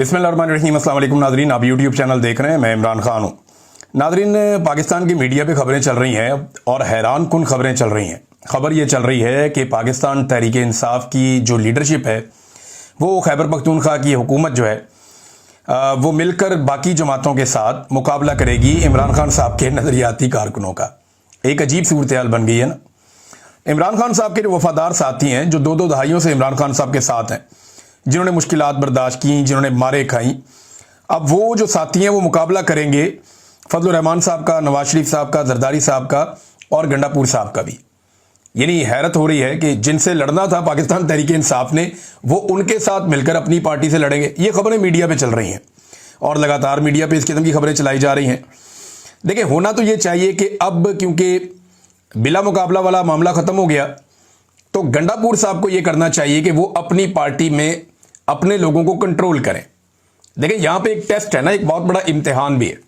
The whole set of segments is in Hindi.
बिस्मिल्लाहिर्रहमानिर्रहीम। अस्सलाम वालेकुम नाजरीन, आप यूट्यूब चैनल देख रहे हैं, मैं इमरान खान हूँ। नाजरीन, पाकिस्तान की मीडिया पे खबरें चल रही हैं और हैरान कुन खबरें चल रही हैं। खबर ये चल रही है कि पाकिस्तान तहरीक इंसाफ की जो लीडरशिप है वो खैबर पख्तूनख्वा की हुकूमत जो है वो मिलकर बाकी जमातों के साथ मुकाबला करेगी इमरान खान साहब के नज़रियाती कारकुनों का। एक अजीब सूरत हाल बन गई है ना। इमरान खान साहब के जो वफादार साथी हैं, जो दो दो दहाइयों से इमरान खान साहब के साथ हैं, जिन्होंने मुश्किलात बर्दाश्त की, जिन्होंने मारे खाई, अब वो जो साथी हैं वो मुकाबला करेंगे फजलुर रहमान साहब का, नवाज शरीफ साहब का, जरदारी साहब का और गंडापुर साहब का भी। यानी हैरत हो रही है कि जिनसे लड़ना था पाकिस्तान तहरीक इंसाफ ने, वो उनके साथ मिलकर अपनी पार्टी से लड़ेंगे। ये खबरें मीडिया पे चल रही हैं और लगातार मीडिया पे इस किस्म की खबरें चलाई जा रही हैं। देखिए, होना तो ये चाहिए कि अब क्योंकि बिला मुकाबला वाला मामला खत्म हो गया, तो गंडापुर साहब को यह करना चाहिए कि वो अपनी पार्टी में अपने लोगों को कंट्रोल करें। देखिए, यहां पे एक टेस्ट है ना, एक बहुत बड़ा इम्तिहान भी है।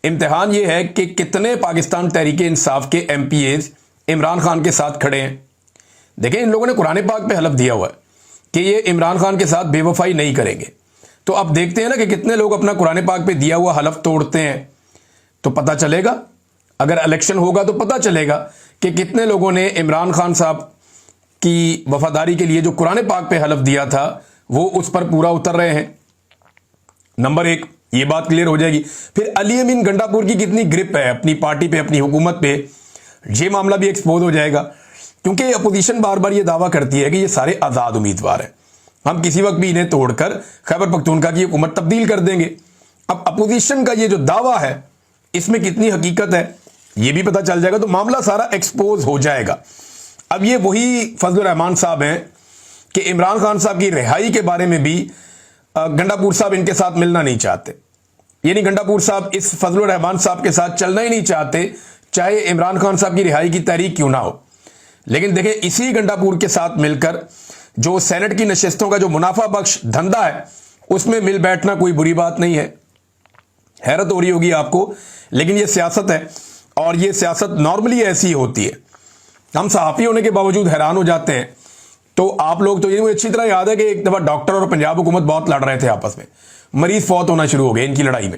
इम्तिहान ये है कि कितने पाकिस्तान तहरीक इंसाफ के एमपीएज इमरान खान के साथ खड़े हैं। देखिए, इन लोगों ने कुरान पाक पे हलफ दिया हुआ है कि ये इमरान खान के साथ बेवफाई नहीं करेंगे। तो अब देखते हैं ना कि कितने लोग अपना कुरान पाक पे दिया हुआ हलफ तोड़ते हैं, तो पता चलेगा। अगर इलेक्शन होगा तो पता चलेगा कि कितने लोगों ने इमरान खान साहब की वफादारी के लिए जो कुरान पाक पे हलफ दिया था वो उस पर पूरा उतर रहे हैं। नंबर एक, ये बात क्लियर हो जाएगी। फिर अली अमीन गंडापुर की कितनी ग्रिप है अपनी पार्टी पे, अपनी हुकूमत पे, ये मामला भी एक्सपोज हो जाएगा। क्योंकि अपोजिशन बार बार ये दावा करती है कि ये सारे आजाद उम्मीदवार हैं, हम किसी वक्त भी इन्हें तोड़कर खैबर पख्तूनख्वा की हुकूमत तब्दील कर देंगे। अब अपोजिशन का ये जो दावा है इसमें कितनी हकीकत है ये भी पता चल जाएगा, तो मामला सारा एक्सपोज हो जाएगा। अब ये वही फजलुर रहमान साहब हैं कि इमरान खान साहब की रिहाई के बारे में भी गंडापुर साहब इनके साथ मिलना नहीं चाहते। यानी गंडापुर साहब इस फजलुर रहमान साहब के साथ चलना ही नहीं चाहते, चाहे इमरान खान साहब की रिहाई की तहरीक क्यों ना हो। लेकिन देखें, इसी गंडापुर के साथ मिलकर जो सेनेट की नशिस्तों का जो मुनाफा बख्श धंधा है उसमें मिल बैठना कोई बुरी बात नहीं है। हैरत हो रही होगी आपको, लेकिन ये सियासत है और ये सियासत नॉर्मली ऐसी होती है। हम सहाफ़ी होने के बावजूद हैरान हो जाते हैं। तो आप लोग तो ये मुझे अच्छी तरह याद है कि एक दफ़ा डॉक्टर और पंजाब हुकूमत बहुत लड़ रहे थे आपस में, मरीज फौत होना शुरू हो गए इनकी लड़ाई में।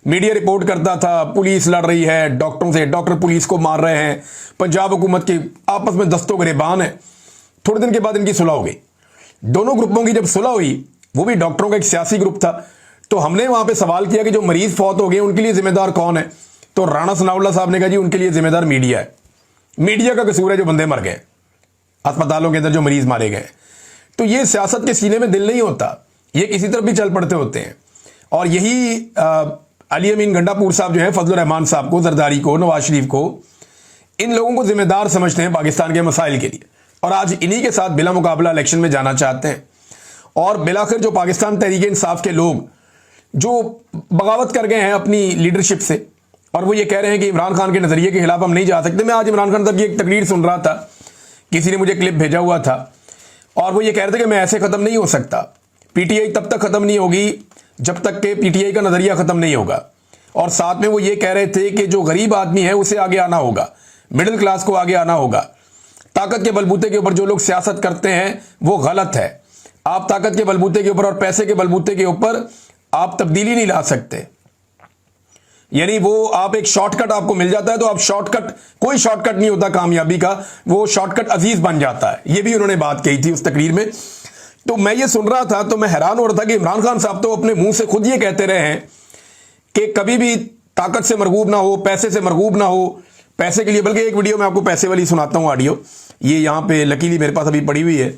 मीडिया रिपोर्ट करता था पुलिस लड़ रही है डॉक्टरों से, डॉक्टर पुलिस को मार रहे हैं, पंजाब हुकूमत की आपस में दस्तों गिरेबान है। थोड़े दिन के बाद इनकी सुलह हो गई। दोनों ग्रुपों की जब सुलह हुई, वो भी डॉक्टरों का एक सियासी ग्रुप था, तो हमने वहां पर सवाल किया कि जो मरीज फौत हो गए उनके लिए जिम्मेदार कौन है। तो राणा सनाउल्लाह साहब ने कहा जी उनके लिए जिम्मेदार मीडिया है, मीडिया का कसूर है जो बंदे मर गए अस्पतालों के अंदर, जो मरीज मारे गए। तो ये सियासत के सीने में दिल नहीं होता, ये किसी तरफ भी चल पड़ते होते हैं। और यही अली अमीन गंडापुर साहब जो है फजलुर रहमान साहब को, जरदारी को, नवाज शरीफ को, इन लोगों को जिम्मेदार समझते हैं पाकिस्तान के मसाइल के लिए, और आज इन्हीं के साथ बिला मुकाबला इलेक्शन में जाना चाहते हैं। और बिलाखिर जो पाकिस्तान तहरीक इंसाफ के लोग जो बगावत कर गए हैं अपनी लीडरशिप से, और वो ये कह रहे हैं कि इमरान खान के नजरिए के खिलाफ हम नहीं जा सकते। मैं आज इमरान खान साहब की एक तकरीर सुन रहा था, किसी ने मुझे क्लिप भेजा हुआ था, और वो ये कह रहे थे कि मैं ऐसे खत्म नहीं हो सकता, पीटीआई तब तक खत्म नहीं होगी जब तक कि पीटीआई का नजरिया खत्म नहीं होगा। और साथ में वो ये कह रहे थे कि जो गरीब आदमी है उसे आगे आना होगा, मिडिल क्लास को आगे आना होगा। ताकत के बलबूते के ऊपर जो लोग सियासत करते हैं वो गलत है। आप ताकत के बलबूते के ऊपर और पैसे के बलबूते के ऊपर आप तब्दीली नहीं ला सकते। यानी वो आप एक शॉर्टकट आपको मिल जाता है तो आप शॉर्टकट, कोई शॉर्टकट नहीं होता कामयाबी का, वो शॉर्टकट अजीज बन जाता है। ये भी उन्होंने बात कही थी उस तकरीर में। तो मैं ये सुन रहा था तो मैं हैरान हो रहा था कि इमरान खान साहब तो अपने मुंह से खुद ये कहते रहे हैं कि कभी भी ताकत से मरगूब ना हो, पैसे से मरगूब ना हो, पैसे के लिए। बल्कि एक वीडियो में आपको पैसे वाली सुनाता हूं ऑडियो, ये यहां पे लकीली मेरे पास अभी पड़ी हुई है।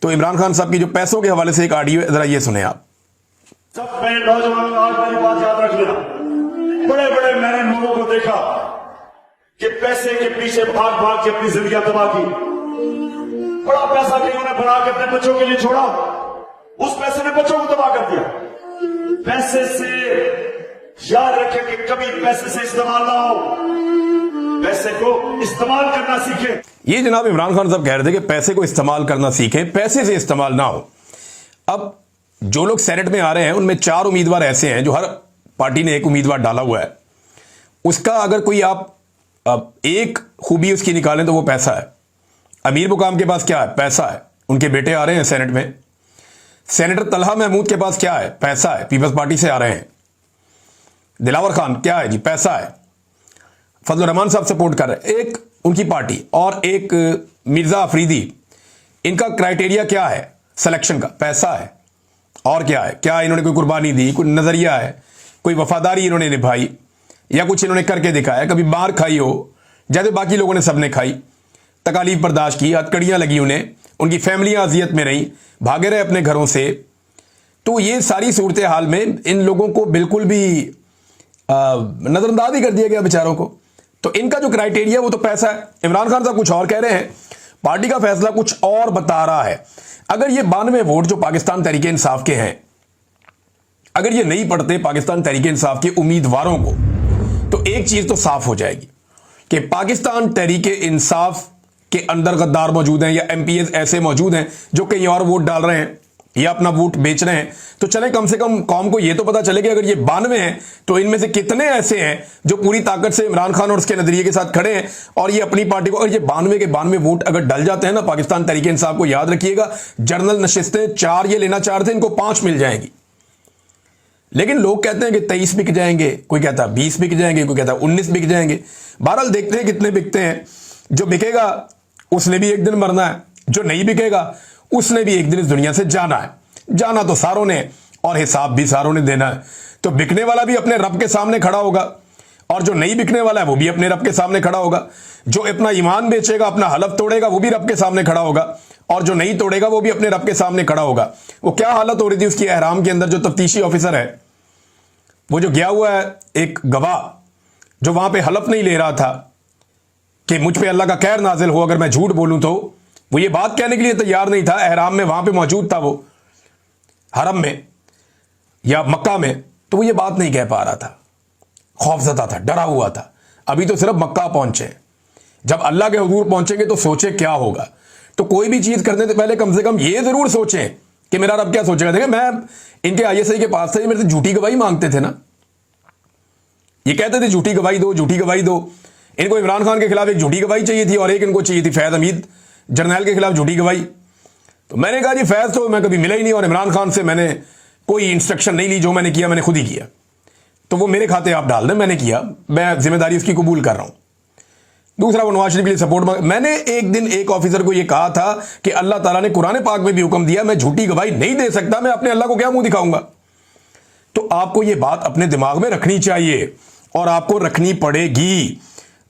तो इमरान खान साहब की जो पैसों के हवाले से एक ऑडियो है, जरा ये सुने आप। सब नौजवान आज मेरी बात याद रख लेना, बड़े बड़े मैंने लोगों को देखा कि पैसे के पीछे भाग भाग के अपनी जिंदगी तबाह की। बड़ा पैसा कहीं उन्होंने बना के अपने बच्चों के लिए छोड़ा, उस पैसे ने बच्चों को तबाह कर दिया। पैसे से याद रखें कि कभी पैसे से इस्तेमाल ना हो, पैसे को इस्तेमाल करना सीखें। ये जनाब इमरान खान साहब कह रहे थे कि पैसे को इस्तेमाल करना सीखें, पैसे से इस्तेमाल ना हो। अब जो लोग सेनेट में आ रहे हैं उनमें 4 उम्मीदवार ऐसे हैं जो हर पार्टी ने एक उम्मीदवार डाला हुआ है। उसका अगर कोई आप एक खूबी उसकी निकालें तो वो पैसा है। अमीर मुकाम के पास क्या है? पैसा है। उनके बेटे आ रहे हैं सेनेट में, सेनेटर तलहा महमूद के पास क्या है? पैसा है, पीपल्स पार्टी से आ रहे हैं। दिलावर खान क्या है जी? पैसा है, फजल रहमान साहब सपोर्ट कर रहे हैं। एक उनकी पार्टी और एक मिर्जा अफरीदी, इनका क्राइटेरिया क्या है सिलेक्शन का? पैसा है। और क्या है? क्या इन्होंने कोई कुर्बानी दी, कोई नजरिया है, कोई वफादारी इन्होंने निभाई, या कुछ इन्होंने करके दिखाया? कभी मार खाई हो जैसे बाकी लोगों ने सबने खाई, तकालीफ बर्दाश्त की, हथकड़ियां लगी उन्हें, उनकी फैमिलियां अजियत में रही, भागे रहे अपने घरों से। तो ये सारी सूरत हाल में इन लोगों को बिल्कुल भी नजरअंदाज ही कर दिया गया बेचारों को। तो इनका जो क्राइटेरिया वो तो पैसा है। इमरान खान साहब कुछ और कह रहे हैं, पार्टी का फैसला कुछ और बता रहा है। अगर ये 92 वोट जो पाकिस्तान तहरीके इंसाफ के हैं, अगर ये नहीं पड़ते पाकिस्तान तहरीके इंसाफ के उम्मीदवारों को, तो एक चीज तो साफ हो जाएगी कि पाकिस्तान तहरीके इंसाफ के अंदर गद्दार मौजूद हैं, या एमपीएस ऐसे मौजूद हैं जो कहीं और वोट डाल रहे हैं या अपना वोट बेच रहे हैं। तो चले कम से कम कौम को यह तो पता चले कि अगर ये 92 हैं तो इनमें से कितने ऐसे हैं जो पूरी ताकत से इमरान खान और उसके नजरिए के साथ खड़े हैं और ये अपनी पार्टी को, अगर ये 92 के 92 वोट अगर डल जाते हैं ना पाकिस्तान तहरीके इंसाफ को, याद रखिएगा जनरल नशिस्तें 4 ये लेना चाह रहे थे, इनको 5 मिल जाएंगी। लेकिन लोग कहते हैं कि 23 बिक जाएंगे, कोई कहता है 20 बिक जाएंगे, कोई कहता है 19 बिक जाएंगे। बहरहाल देखते हैं कितने बिकते हैं। जो बिकेगा उसने भी एक दिन मरना है, जो नहीं बिकेगा उसने भी एक दिन इस दुनिया से जाना है। जाना तो सारों ने और हिसाब भी सारों ने देना है। तो बिकने वाला भी अपने रब के सामने खड़ा होगा और जो नहीं बिकने वाला है वो भी अपने रब के सामने खड़ा होगा। जो अपना ईमान बेचेगा, अपना हलफ तोड़ेगा, वो भी रब के सामने खड़ा होगा, और जो नहीं तोड़ेगा वो भी अपने रब के सामने खड़ा होगा। वो क्या हालत हो रही थी उसकी एहराम के अंदर, जो तफ्तीशी ऑफिसर है वो जो गया हुआ है, एक गवाह जो वहां पे हलफ नहीं ले रहा था कि मुझ पे अल्लाह का कहर नाजिल हो अगर मैं झूठ बोलूं, तो वो ये बात कहने के लिए तैयार नहीं था। एहराम में वहां पे मौजूद था, वो हरम में या मक्का में, तो वो ये बात नहीं कह पा रहा था, खौफजदा था, डरा हुआ था। अभी तो सिर्फ मक्का पहुंचे, जब अल्लाह के हुजूर पहुंचेंगे तो सोचे क्या होगा। तो कोई भी चीज करने से पहले कम से कम ये जरूर सोचें कि मेरा रब क्या सोचेगा। देखिए, मैं इनके आईएसआई के पास से मेरे से झूठी गवाही मांगते थे ना, ये कहते थे झूठी गवाही दो, झूठी गवाही दो। इनको इमरान खान के खिलाफ एक झूठी गवाही चाहिए थी और एक इनको चाहिए थी फैज हमीद जर्नैल के खिलाफ झूठी गवाही। तो मैंने कहा जी फैज तो मैं कभी मिला ही नहीं और इमरान खान से मैंने कोई इंस्ट्रक्शन नहीं ली, जो मैंने किया मैंने खुद ही किया, तो वो मेरे खाते आप डाल दें, मैंने किया, मैं जिम्मेदारी उसकी कबूल कर रहा हूं। दूसरा, वो नवाज शरीफ के लिए सपोर्ट मैंने एक दिन एक ऑफिसर को यह कहा था कि अल्लाह ताला ने कुरान पाक में भी हुक्म दिया, मैं झूठी गवाही नहीं दे सकता, मैं अपने अल्लाह को क्या मुंह दिखाऊंगा। तो आपको यह बात अपने दिमाग में रखनी चाहिए और आपको रखनी पड़ेगी,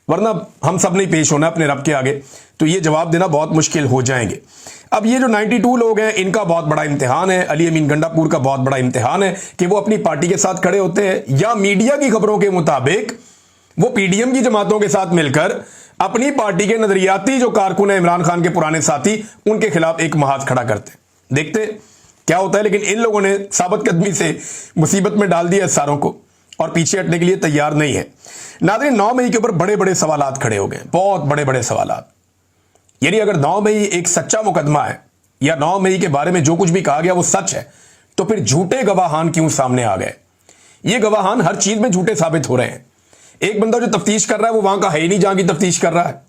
वरना हम सब नहीं पेश होना अपने रब के आगे, तो ये जवाब देना बहुत मुश्किल हो जाएंगे। अब ये जो 92 लोग हैं, इनका बहुत बड़ा इम्तिहान है, अली अमीन गंडापुर का बहुत बड़ा इम्तिहान है कि वो अपनी पार्टी के साथ खड़े होते हैं या मीडिया की खबरों के मुताबिक वो पीडीएम की जमातों के साथ मिलकर अपनी पार्टी के नजरियाती जो कारकुन है इमरान खान के पुराने साथी, उनके खिलाफ एक महाज खड़ा करते हैं। देखते क्या होता है। लेकिन इन लोगों ने साबित कदमी से मुसीबत में डाल दिया सारों को और पीछे हटने के लिए तैयार नहीं है। नाज़रीन, 9 मई के ऊपर बड़े बड़े सवालात खड़े हो गए, बहुत बड़े बड़े सवालात। यानी अगर 9 मई एक सच्चा मुकदमा है या 9 मई के बारे में जो कुछ भी कहा गया वो सच है, तो फिर झूठे गवाहान क्यों सामने आ गए? ये गवाहान हर चीज में झूठे साबित हो रहे हैं। एक बंदा जो तफ्तीश कर रहा है वो वहां का है ही नहीं जहां की तफ्तीश कर रहा है।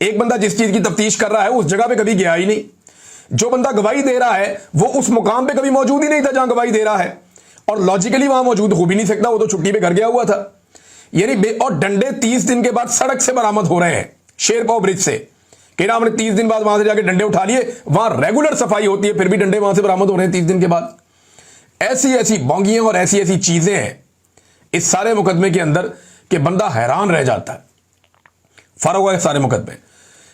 एक बंदा जिस चीज की तफ्तीश कर रहा है उस जगह पे कभी गया ही नहीं। जो बंदा गवाही दे रहा है वो उस मुकाम पे कभी मौजूद ही नहीं था जहां गवाही दे रहा है, और लॉजिकली वहां मौजूद हो भी नहीं सकता, वो तो छुट्टी पे घर गया हुआ था। यानी और डंडे 30 दिन के बाद सड़क से बरामद हो रहे हैं, शेरपाव ब्रिज से, कि ना हमने 30 दिन बाद वहां से जाके डंडे उठा लिए, वहां रेगुलर सफाई होती है, फिर भी डंडे वहां से बरामद हो रहे हैं 30 दिन के बाद। ऐसी ऐसी बोंगियां और ऐसी ऐसी चीजें हैं इस सारे मुकदमे के अंदर कि बंदा हैरान रह जाता है। फर्क हुआ है सारे मुकदमे।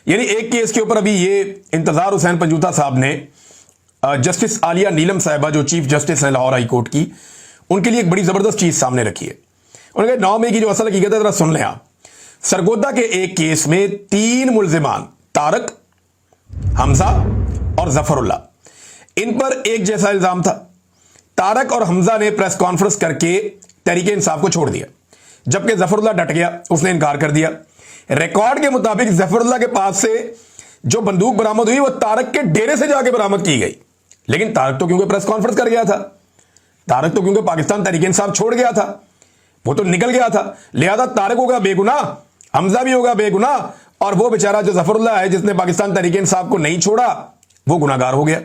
यानी एक केस के ऊपर अभी ये इंतजार हुसैन पंजूता साहब ने जस्टिस आलिया नीलम साहिबा जो चीफ जस्टिस हैं लाहौर हाई कोर्ट की, उनके लिए एक बड़ी जबरदस्त चीज सामने रखी है। उन्होंने कहा 9 मई की जो असल हकीकत है जरा सुन लें आप। सरगोदा के एक केस में 3 मुल्जिमान तारक, हमजा और जफरुल्ला, इन पर एक जैसा इल्जाम था। तारक और हमजा ने प्रेस कॉन्फ्रेंस करके तहरीके इंसाफ को छोड़ दिया, जबकि जफरुल्ला डट गया, उसने इनकार कर दिया। रिकॉर्ड के मुताबिक जफरुल्ला के पास से जो बंदूक बरामद हुई वो तारक के डेरे से जाके बरामद की गई, लेकिन तारक तो क्योंकि प्रेस कॉन्फ्रेंस कर गया था, तारक तो क्योंकि पाकिस्तान तहरीके इंसाफ छोड़ गया था, वो तो निकल गया था, लिहाजा तारक होगा बेगुनाह, हमजा भी होगा बेगुनाह, और वो बेचारा जो जफरुल्ला है जिसने पाकिस्तान तहरीके इंसाफ को नहीं छोड़ा वो गुनाहगार हो गया।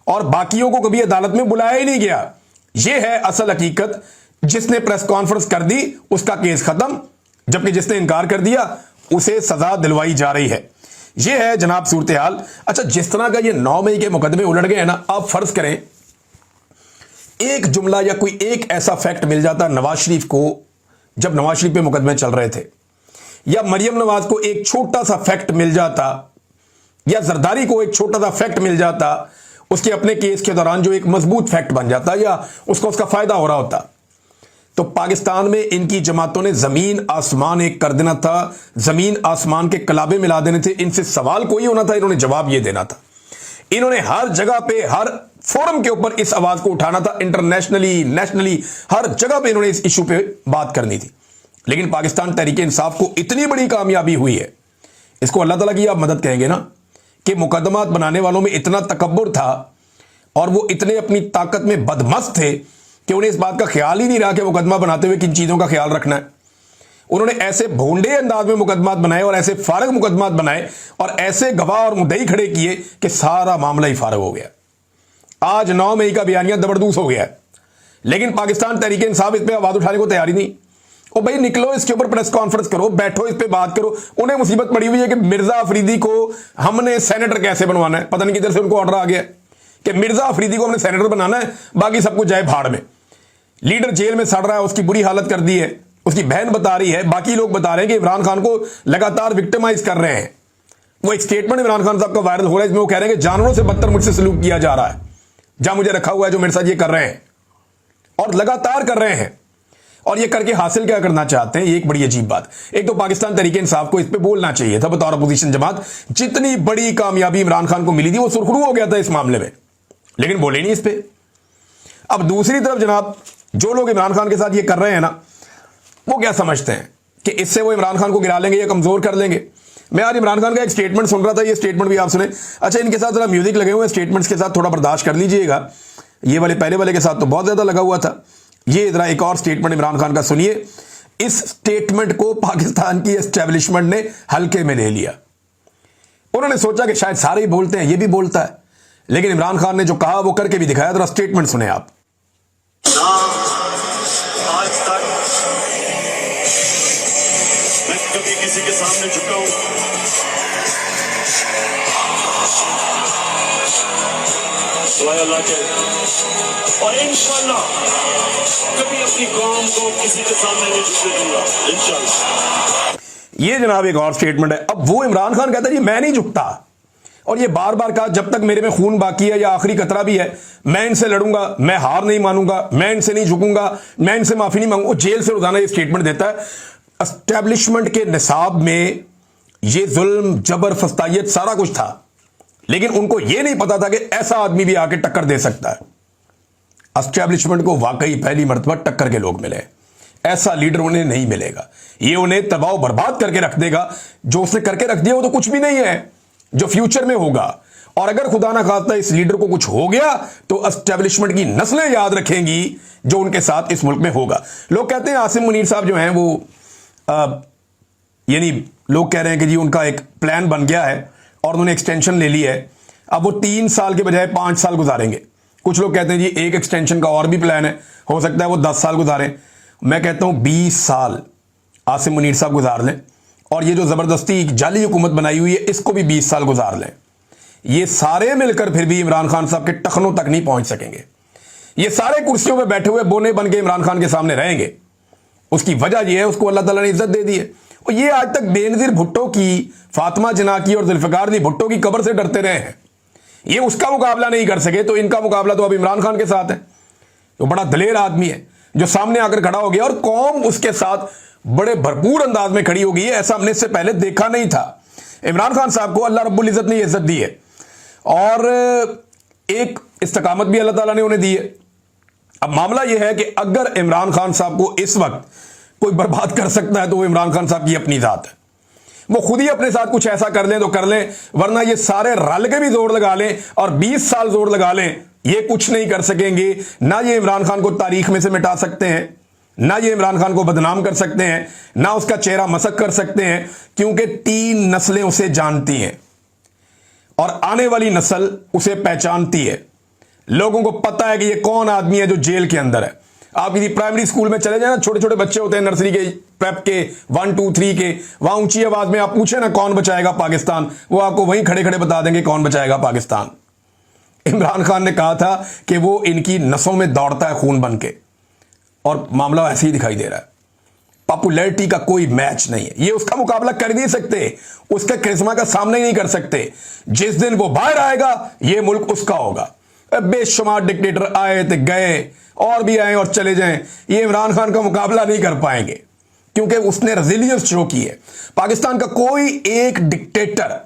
और बाकियों को कभी अदालत में बुलाया ही नहीं गया। यह है असल हकीकत। जिसने प्रेस कॉन्फ्रेंस कर दी उसका केस खत्म, जबकि जिसने इनकार कर दिया उसे सजा दिलवाई जा रही है। यह है जनाब सूरत हाल। अच्छा, जिस तरह का ये 9 मई के मुकदमे उलट गए हैं ना, आप फर्ज करें एक जुमला या कोई एक ऐसा फैक्ट मिल जाता नवाज शरीफ को, जब नवाज शरीफ पे मुकदमे चल रहे थे, या मरियम नवाज को एक छोटा सा फैक्ट मिल जाता, या जरदारी को एक छोटा सा फैक्ट मिल जाता, उसके अपने केस के दौरान जो एक मजबूत फैक्ट बन जाता या उसको उसका फायदा हो रहा होता, तो पाकिस्तान में इनकी जमातों ने जमीन आसमान एक कर देना था, जमीन आसमान के कलाबे मिला देने थे। इनसे सवाल कोई होना था, इन्होंने जवाब ये देना था। इन्होंने हर जगह पे, हर फोरम के ऊपर इस आवाज को उठाना था, इंटरनेशनली, नेशनली, हर जगह पे इन्होंने इस इशू पे बात करनी थी। लेकिन पाकिस्तान तहरीक इंसाफ को इतनी बड़ी कामयाबी हुई है, इसको अल्लाह ताला की आप मदद कहेंगे ना, कि मुकदमात बनाने वालों में इतना तकब्बुर था और वो इतने अपनी ताकत में बदमस्त थे कि उन्हें इस बात का ख्याल ही नहीं रहा कि मुकदमा बनाते हुए किन चीजों का ख्याल रखना है। उन्होंने ऐसे भोंडे अंदाज में मुकदमात बनाए और ऐसे फारग मुकदमात बनाए और ऐसे गवाह और मुद्दई खड़े किए कि सारा मामला ही फारग हो गया। आज 9 मई का बयानिया जबरदस्त हो गया है, लेकिन पाकिस्तान तहरीक इंसाफ इस पर आवाज उठाने को तैयारी नहीं। ओ भाई निकलो, इसके ऊपर प्रेस कॉन्फ्रेंस करो, बैठो, इस पे बात करो। उन्हें मुसीबत पड़ी हुई है कि मिर्जा अफरीदी को हमने सेनेटर कैसे बनवाना है। पता नहीं किधर से उनको ऑर्डर आ गया कि मिर्जा अफरीदी को हमने सेनेटर बनाना है, बाकी सब कुछ जाए भाड़ में। लीडर जेल में सड़ रहा है, उसकी बुरी हालत कर दी है, उसकी बहन बता रही है, बाकी लोग बता रहे हैं कि इमरान खान को लगातार विक्टिमाइज कर रहे हैं। वो एक स्टेटमेंट इमरान खान साहब का वायरल हो रहा है, इसमें वो कह रहे हैं कि जानवरों से बदतर मुझसे सलूक किया जा रहा है, जहां मुझे रखा हुआ है जो मेरे साथ ये कर रहे हैं, और लगातार कर रहे हैं। और ये करके हासिल क्या करना चाहते हैं, ये एक बड़ी अजीब बात। एक तो पाकिस्तान तहरीक इंसाफ को इस पे बोलना चाहिए था बतौर अपोजिशन जमात। जितनी बड़ी कामयाबी इमरान खान को मिली थी वो सुरखरू हो गया था इस मामले में, लेकिन बोले नहीं इस पे। अब दूसरी तरफ जनाब, जो लोग इमरान खान के साथ ये कर रहे हैं ना, वो क्या समझते हैं कि इससे वो इमरान खान को गिरा लेंगे या कमजोर कर लेंगे। मैं आज इमरान खान का एक स्टेटमेंट सुन रहा था, ये स्टेटमेंट भी आप सुने। अच्छा, इनके साथ जरा म्यूजिक लगे हुए स्टेटमेंट्स के साथ थोड़ा बर्दाश्त कर लीजिएगा। ये वाले पहले वाले के साथ तो बहुत ज्यादा लगा हुआ था। ये जरा एक और स्टेटमेंट इमरान खान का सुनिए। इस स्टेटमेंट को पाकिस्तान की एस्टेब्लिशमेंट ने हल्के में ले लिया। उन्होंने सोचा कि शायद सारे ही बोलते हैं, ये भी बोलता है, लेकिन इमरान खान ने जो कहा वो करके भी दिखाया। जरा स्टेटमेंट सुने आप। ना आज तक मैं कभी किसी के सामने झुका हूं, दुआ अल्लाह के, और इंशाल्लाह कभी अपनी कौम को किसी के सामने नहीं झुकने दूंगा, इंशाल्लाह। ये जनाब एक और स्टेटमेंट है। अब वो इमरान खान कहता है जी मैं नहीं झुकता, और ये बार बार कहा जब तक मेरे में खून बाकी है या आखिरी कतरा भी है मैं इनसे लड़ूंगा, मैं हार नहीं मानूंगा, मैं इनसे नहीं झुकूंगा, मैं इनसे माफी नहीं मांगूंगा। जेल से रोजाना ये स्टेटमेंट देता है। एस्टेब्लिशमेंट के निसाब में ये जुल्म, जबर, फस्तायत सारा कुछ था, लेकिन उनको यह नहीं पता था कि ऐसा आदमी भी आके टक्कर दे सकता है। एस्टेब्लिशमेंट को वाकई पहली मर्तबा टक्कर के लोग मिले। ऐसा लीडर उन्हें नहीं मिलेगा, ये उन्हें तबाह बर्बाद करके रख देगा। जो उसने करके रख दिया वो तो कुछ भी नहीं है जो फ्यूचर में होगा। और अगर खुदा ना खास्ता इस लीडर को कुछ हो गया तो एस्टेब्लिशमेंट की नस्लें याद रखेंगी जो उनके साथ इस मुल्क में होगा। लोग कहते हैं आसिम मुनीर साहब जो हैं वो यानी लोग कह रहे हैं कि जी उनका एक प्लान बन गया है और उन्होंने एक्सटेंशन ले ली है, अब वो 3 साल के बजाय 5 साल गुजारेंगे। कुछ लोग कहते हैं जी एक एक्सटेंशन का और भी प्लान है, हो सकता है वो 10 साल गुजारें। मैं कहता हूं 20 साल आसिम मुनीर साहब गुजार लें, और ये जो जबरदस्ती जाली हुकूमत बनाई हुई है इसको भी 20 साल गुजार लें। ये सारे मिलकर फिर भी इमरान खान साहब के टखनों तक नहीं पहुंच सकेंगे। ये सारे कुर्सियों पे बैठे हुए बोने बन के इमरान खान के सामने रहेंगे। उसकी वजह यह है उसको अल्लाह ताला ने इज्जत दे दी है। और ये आज तक बेनजीर भुट्टो की, फातिमा जना की और जुल्फिकार अली भुट्टो की कब्र से डरते रहे हैं। ये उसका मुकाबला नहीं कर सके तो इनका मुकाबला तो अब इमरान खान के साथ है। तो बड़ा दलेर आदमी है जो सामने आकर खड़ा हो गया और कौम उसके साथ बड़े भरपूर अंदाज में खड़ी हो गई है। ऐसा हमने इससे पहले देखा नहीं था। इमरान खान साहब को अल्लाह रब्बुल इज्जत ने इज्जत दी है और एक इस्तकामत भी अल्लाह ताला ने उन्हें दी है। अब मामला यह है कि अगर इमरान खान साहब को इस वक्त कोई बर्बाद कर सकता है तो वो इमरान खान साहब की अपनी जात है। वो खुद ही अपने साथ कुछ ऐसा कर लें तो कर लें, वरना ये सारे रल के भी जोर लगा लें और 20 साल जोर लगा लें, ये कुछ नहीं कर सकेंगे। ना ये इमरान खान को तारीख में से मिटा सकते हैं, ना ये इमरान खान को बदनाम कर सकते हैं, ना उसका चेहरा मसक कर सकते हैं, क्योंकि 3 नस्लें उसे जानती हैं और आने वाली नस्ल उसे पहचानती है। लोगों को पता है कि ये कौन आदमी है जो जेल के अंदर है। आप किसी प्राइमरी स्कूल में चले जाए ना, छोटे छोटे बच्चे होते हैं नर्सरी के, प्रेप के, 1 2 3 के, वहां ऊंची आवाज में आप पूछे ना कौन बचाएगा पाकिस्तान, वो आपको वहीं खड़े खड़े बता देंगे कौन बचाएगा पाकिस्तान। इमरान खान ने कहा था कि वो इनकी नसों में दौड़ता है खून बन के, और मामला ऐसे ही दिखाई दे रहा है। पॉपुलैरिटी का कोई मैच नहीं है, ये उसका मुकाबला कर नहीं सकते, उसका करिश्मा का सामना ही नहीं कर सकते। जिस दिन वो बाहर आएगा ये मुल्क उसका होगा। बेशुमार डिक्टेटर आए थे, गए, और भी आए और चले जाएं, ये इमरान खान का मुकाबला नहीं कर पाएंगे, क्योंकि उसने रेजिलियंस शो की है। पाकिस्तान का कोई एक डिक्टेटर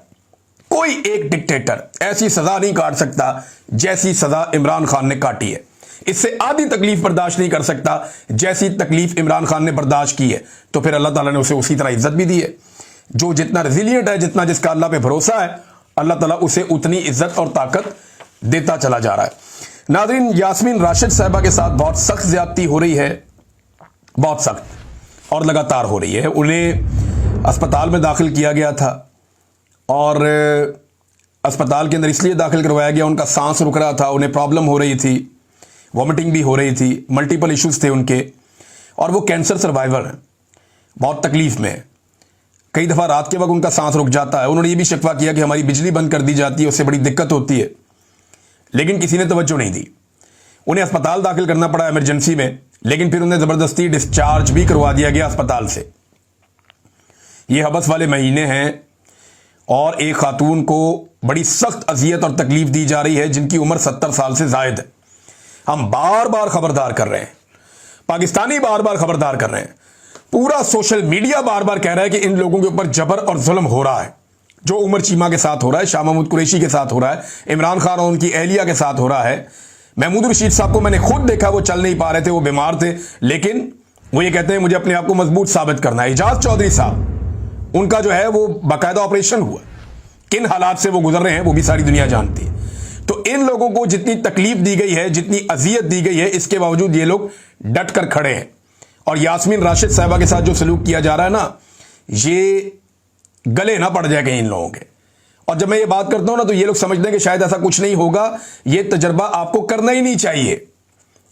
ऐसी सजा नहीं काट सकता जैसी सजा इमरान खान ने काटी है। इससे आधी तकलीफ बर्दाश्त नहीं कर सकता जैसी तकलीफ इमरान खान ने बर्दाश्त की है। तो फिर अल्लाह ताला ने उसे उसी तरह इज्जत भी दी है। जो जितना रेजिलियंट है, जितना जिसका अल्लाह पे भरोसा है, अल्लाह ताला उसे उतनी इज्जत और ताकत देता चला जा रहा है। नाज़रीन, यास्मीन राशिद साहिबा के साथ बहुत सख्त ज्यादती हो रही है, बहुत सख्त, और लगातार हो रही है। उन्हें अस्पताल में दाखिल किया गया था, और अस्पताल के अंदर इसलिए दाखिल करवाया गया, उनका सांस रुक रहा था, उन्हें प्रॉब्लम हो रही थी, वॉमिटिंग भी हो रही थी, मल्टीपल इश्यूज थे उनके, और वो कैंसर सर्वाइवर हैं, बहुत तकलीफ में है। कई दफ़ा रात के वक्त उनका सांस रुक जाता है। उन्होंने ये भी शिकवा किया कि हमारी बिजली बंद कर दी जाती है, उससे बड़ी दिक्कत होती है, लेकिन किसी ने तवज्जो नहीं दी। उन्हें अस्पताल दाखिल करना पड़ा इमरजेंसी में, लेकिन फिर उन्हें ज़बरदस्ती डिस्चार्ज भी करवा दिया गया अस्पताल से। ये हबस वाले महीने हैं, और एक खातून को बड़ी सख्त अजियत और तकलीफ दी जा रही है, जिनकी उम्र 70 साल से जायद है। हम बार बार खबरदार कर रहे हैं, पाकिस्तानी बार बार खबरदार कर रहे हैं, पूरा सोशल मीडिया बार बार कह रहा है कि इन लोगों के ऊपर जबर और जुल्म हो रहा है। जो उमर चीमा के साथ हो रहा है, शाह महमूद कुरैशी के साथ हो रहा है, इमरान खान और उनकी एहलिया के साथ हो रहा है। महमूद रशीद साहब को मैंने खुद देखा, वो चल नहीं पा रहे थे, वो बीमार थे, लेकिन वो ये कहते हैं मुझे अपने आप को मजबूत साबित करना है। एजाज चौधरी साहब, उनका जो है वो बाकायदा ऑपरेशन हुआ, किन हालात से वो गुजर रहे हैं वो भी सारी दुनिया जानती है। तो इन लोगों को जितनी तकलीफ दी गई है, जितनी अजियत दी गई है, इसके बावजूद ये लोग डट कर खड़े हैं। और यास्मीन राशिद साहिबा के साथ जो सलूक किया जा रहा है ना, ये गले ना पड़ जाए कहीं इन लोगों के। और जब मैं ये बात करता हूं ना, तो ये लोग समझते हैं कि शायद ऐसा कुछ नहीं होगा। ये तजर्बा आपको करना ही नहीं चाहिए।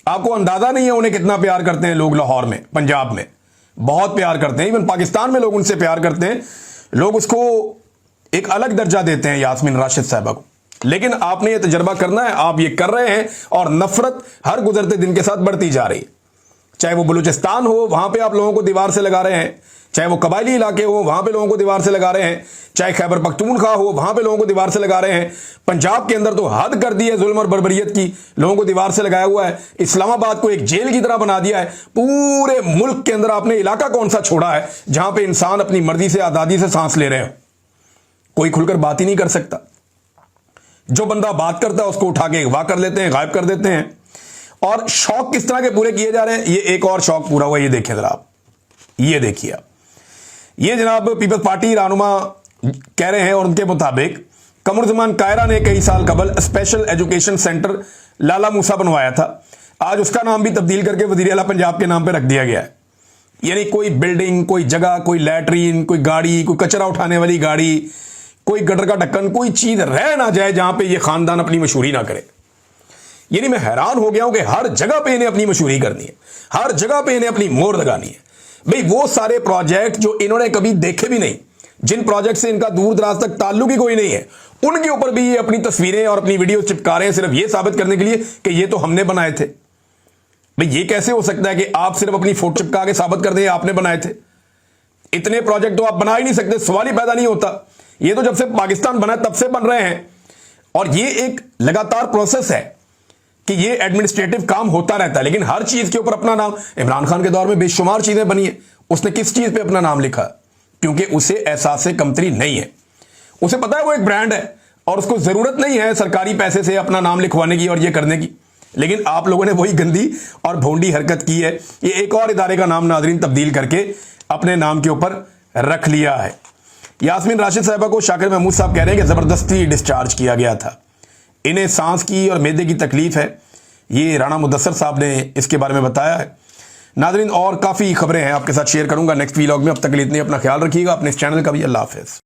आपको अंदाजा नहीं है उन्हें कितना प्यार करते हैं लोग। लाहौर में, पंजाब में बहुत प्यार करते हैं, इवन पाकिस्तान में लोग उनसे प्यार करते हैं। लोग उसको एक अलग दर्जा देते हैं यास्मीन राशिद साहिबा को। लेकिन आपने ये तजर्बा करना है, आप ये कर रहे हैं, और नफरत हर गुजरते दिन के साथ बढ़ती जा रही है। चाहे वो बलूचिस्तान हो, वहां पे आप लोगों को दीवार से लगा रहे हैं, चाहे वो कबायली इलाके हो, वहां पे लोगों को दीवार से लगा रहे हैं, चाहे खैबर पख्तूनख्वा हो, वहां पे लोगों को दीवार से लगा रहे हैं। पंजाब के अंदर तो हद कर दी है जुल्म और बर्बरियत की, लोगों को दीवार से लगाया हुआ है। इस्लामाबाद को एक जेल की तरह बना दिया है। पूरे मुल्क के अंदर आपने इलाका कौन सा छोड़ा है जहां पे इंसान अपनी मर्जी से, आज़ादी से सांस ले रहे हो? कोई खुलकर बात ही नहीं कर सकता। जो बंदा बात करता है उसको उठा के अगवा कर लेते हैं, गायब कर देते हैं। और शौक किस तरह के पूरे किए जा रहे हैं, ये एक और शौक पूरा हुआ। ये देखिए जरा आप, ये देखिए आप, ये जनाब पीपल्स पार्टी रहनुमा कह रहे हैं, और उनके मुताबिक कमरुज़्ज़मान कायरा ने कई साल कबल स्पेशल एजुकेशन सेंटर लाला मूसा बनवाया था। आज उसका नाम भी तब्दील करके वज़ीर आला पंजाब के नाम पे रख दिया गया है। यानी कोई बिल्डिंग, कोई जगह, कोई लैट्रीन, कोई गाड़ी, कोई कचरा उठाने वाली गाड़ी, कोई गटर का ढक्कन, कोई चीज रह ना जाए जहां पे ये खानदान अपनी मशहूरी ना करे। यानी मैं हैरान हो गया हूं कि हर जगह पे इन्हें अपनी मशहूरी करनी है, हर जगह पे इन्हें अपनी मोहर लगानी है। भाई वो सारे प्रोजेक्ट जो इन्होंने कभी देखे भी नहीं, जिन प्रोजेक्ट से इनका दूर दराज तक ताल्लुक ही कोई नहीं है, उनके ऊपर भी ये अपनी तस्वीरें और अपनी वीडियो चिपका रहे हैं, सिर्फ ये साबित करने के लिए कि ये तो हमने बनाए थे। भाई ये कैसे हो सकता है कि आप सिर्फ अपनी फोटो चिपका के साबित कर दें आपने बनाए थे? इतने प्रोजेक्ट तो आप बना ही नहीं सकते, सवाल ही पैदा नहीं होता। ये तो जब से पाकिस्तान बना तब से बन रहे हैं, और ये एक लगातार प्रोसेस है कि ये एडमिनिस्ट्रेटिव काम होता रहता है। लेकिन हर चीज के ऊपर अपना नाम, इमरान खान के दौर में बेशुमार चीजें बनी है, उसने किस चीज पे अपना नाम लिखा? क्योंकि उसे एहसास कमतरी नहीं है। उसे पता है वो एक ब्रांड है और उसको जरूरत नहीं है सरकारी पैसे से अपना नाम लिखवाने की और ये करने की। लेकिन आप लोगों ने वही गंदी और भोंडी हरकत की है। ये एक और इदारे का नाम नाजरीन तब्दील करके अपने नाम के ऊपर रख लिया है। यास्मीन राशिद साहिबा को शाकिर महमूद साहब कह रहे हैं कि जबरदस्ती डिस्चार्ज किया गया था। इन्हें सांस की और मैदे की तकलीफ है, ये राणा मुदस्सर साहब ने इसके बारे में बताया है। नाजरीन और काफ़ी खबरें हैं आपके साथ शेयर करूंगा नेक्स्ट व्लॉग में। अब तक के लिए इतनी, अपना ख्याल रखिएगा, अपने इस चैनल का भी। अल्लाह हाफिज़।